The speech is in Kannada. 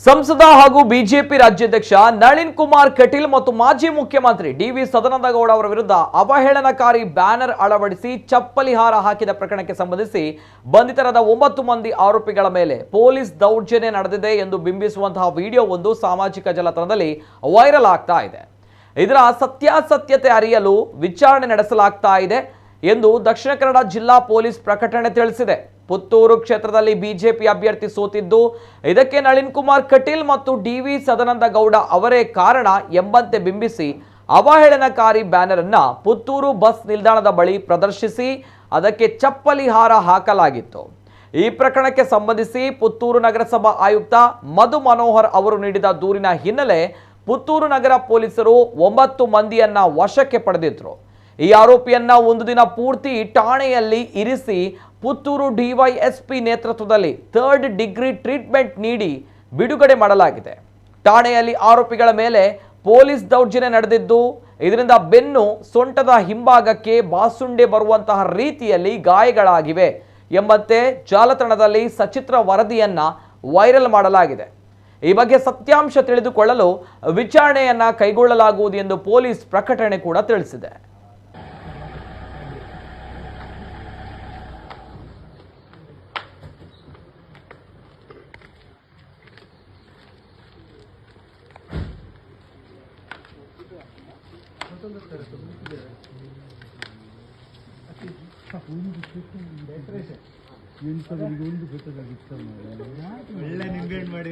ಸಂಸದ ಹಾಗೂ ಬಿಜೆಪಿ ರಾಜ್ಯಾಧ್ಯಕ್ಷ ನಳಿನ್ ಕುಮಾರ್ ಕಟೀಲ್ ಮತ್ತು ಮಾಜಿ ಮುಖ್ಯಮಂತ್ರಿ ಡಿ.ವಿ. ಸದಾನಂದಗೌಡ ಅವರ ವಿರುದ್ಧ ಅವಹೇಳನಕಾರಿ ಬ್ಯಾನರ್ ಅಳವಡಿಸಿ ಚಪ್ಪಲಿ ಹಾರ ಹಾಕಿದ ಪ್ರಕರಣಕ್ಕೆ ಸಂಬಂಧಿಸಿ ಬಂಧಿತರಾದ 9 ಮಂದಿ ಆರೋಪಿಗಳ ಮೇಲೆ ಪೊಲೀಸ್ ದೌರ್ಜನ್ಯ ನಡೆದಿದೆ ಎಂದು ಬಿಂಬಿಸುವಂತಹ ವಿಡಿಯೋ ಒಂದು ಸಾಮಾಜಿಕ ಜಾಲತಾಣದಲ್ಲಿ ವೈರಲ್ ಆಗ್ತಾ ಇದೆ. ಇದರ ಸತ್ಯಾಸತ್ಯತೆ ಅರಿಯಲು ವಿಚಾರಣೆ ನಡೆಸಲಾಗ್ತಾ ಇದೆ ಎಂದು ದಕ್ಷಿಣ ಕನ್ನಡ ಜಿಲ್ಲಾ ಪೊಲೀಸ್ ಪ್ರಕಟಣೆ ತಿಳಿಸಿದೆ. ಪುತ್ತೂರು ಕ್ಷೇತ್ರದಲ್ಲಿ ಬಿಜೆಪಿ ಅಭ್ಯರ್ಥಿ ಸೋತಿದ್ದು ಇದಕ್ಕೆ ನಳಿನ್ ಕುಮಾರ್ ಕಟೀಲ್ ಮತ್ತು ಡಿ.ವಿ. ಸದಾನಂದಗೌಡ ಅವರೇ ಕಾರಣ ಎಂಬಂತೆ ಬಿಂಬಿಸಿ ಅವಹೇಳನಕಾರಿ ಬ್ಯಾನರ್ ಅನ್ನು ಪುತ್ತೂರು ಬಸ್ ನಿಲ್ದಾಣದ ಬಳಿ ಪ್ರದರ್ಶಿಸಿ ಅದಕ್ಕೆ ಚಪ್ಪಲಿ ಹಾರ ಹಾಕಲಾಗಿತ್ತು. ಈ ಪ್ರಕರಣಕ್ಕೆ ಸಂಬಂಧಿಸಿ ಪುತ್ತೂರು ನಗರಸಭಾ ಆಯುಕ್ತ ಮಧು ಮನೋಹರ್ ಅವರು ನೀಡಿದ ದೂರಿನ ಹಿನ್ನೆಲೆ ಪುತ್ತೂರು ನಗರ ಪೊಲೀಸರು 9 ಮಂದಿಯನ್ನ ವಶಕ್ಕೆ ಪಡೆದಿದ್ರು. ಈ ಆರೋಪಿಯನ್ನ ಒಂದು ದಿನ ಪೂರ್ತಿ ಠಾಣೆಯಲ್ಲಿ ಇರಿಸಿ ಪುತ್ತೂರು ಡಿವೈಎಸ್ಪಿ ನೇತೃತ್ವದಲ್ಲಿ 3rd ಡಿಗ್ರಿ ಟ್ರೀಟ್ಮೆಂಟ್ ನೀಡಿ ಬಿಡುಗಡೆ ಮಾಡಲಾಗಿದೆ. ಠಾಣೆಯಲ್ಲಿ ಆರೋಪಿಗಳ ಮೇಲೆ ಪೊಲೀಸ್ ದೌರ್ಜನ್ಯ ನಡೆದಿದ್ದು ಇದರಿಂದ ಬೆನ್ನು ಸೊಂಟದ ಹಿಂಭಾಗಕ್ಕೆ ಬಾಸುಂಡೆ ಬರುವಂತಹ ರೀತಿಯಲ್ಲಿ ಗಾಯಗಳಾಗಿವೆ ಎಂಬಂತೆ ಜಾಲತಾಣದಲ್ಲಿ ಸಚಿತ್ರ ವರದಿಯನ್ನ ವೈರಲ್ ಮಾಡಲಾಗಿದೆ. ಈ ಬಗ್ಗೆ ಸತ್ಯಾಂಶ ತಿಳಿದುಕೊಳ್ಳಲು ವಿಚಾರಣೆಯನ್ನ ಕೈಗೊಳ್ಳಲಾಗುವುದು ಎಂದು ಪೊಲೀಸ್ ಪ್ರಕಟಣೆ ಕೂಡ ತಿಳಿಸಿದೆ. ಒಳ್ಳೆ ನಿಂಬೆ ಹಣ್ಣು ಮಾಡಿ